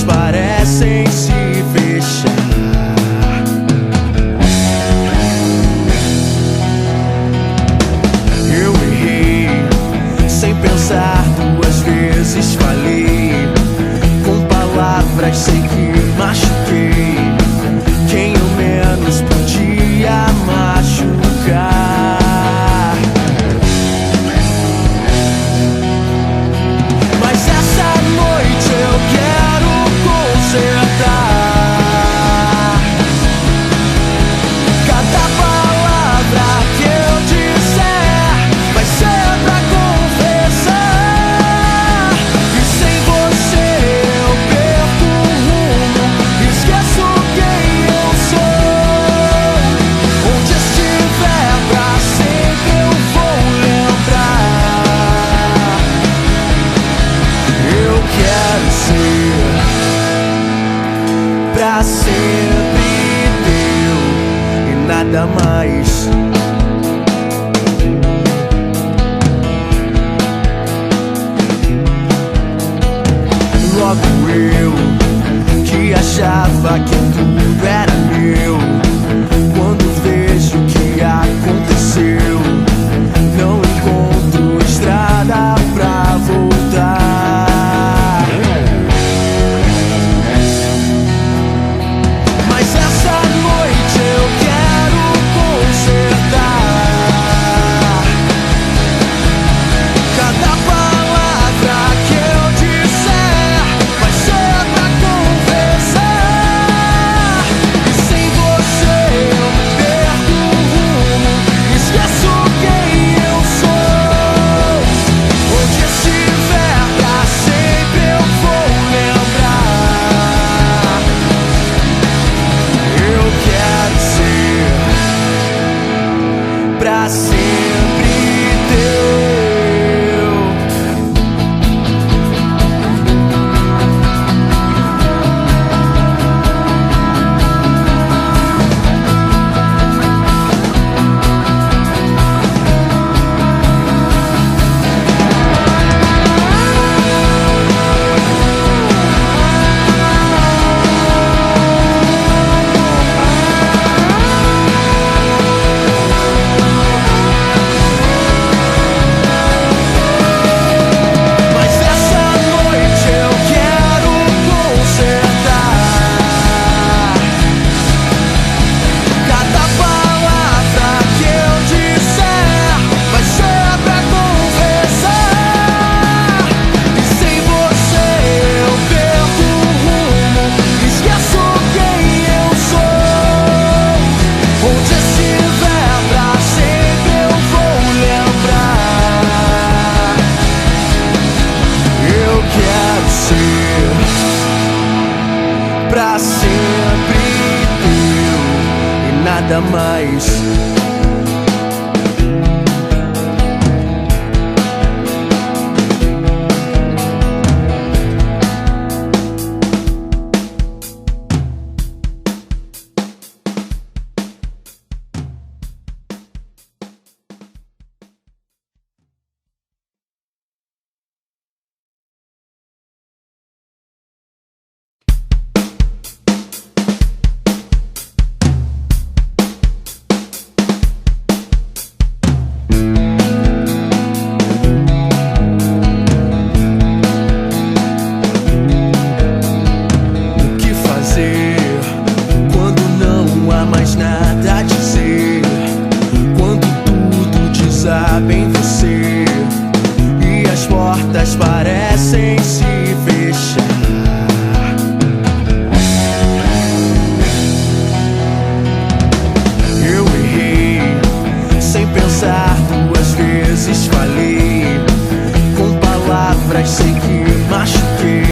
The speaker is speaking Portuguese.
parecem se fechar. Eu errei sem pensar duas vezes, falei com palavras, sei que machuquei quem eu menos podia machucar. Mas essa noite eu quero consertar cada palavra que eu disser, vai ser pra confessar. E sem você eu perco o rumo, esqueço quem eu sou. Onde estiver pra sempre eu vou lembrar. Eu quero ser pra sempre teu e nada mais. Logo eu que achava que tudo era meu, quando vejo o que aconteceu, não encontro estrada pra voltar. Mas essa noite eu quero consertar cada palavra que eu disser, vai ser pra confessar. E sem você eu perco o rumo, esqueço quem eu sou. Onde estiver pra sempre eu vou lembrar. Eu quero ser pra sempre teu. Mas essa noite eu quero consertar cada palavra que eu disser, vai ser pra confessar. E sem você eu perco o rumo, esqueço quem eu sou. Onde estiver pra sempre eu vou lembrar. Eu quero ser pra sempre teu e nada mais. O que fazer quando não há mais nada a dizer? Quando tudo desaba em você e as portas parecem se fechar.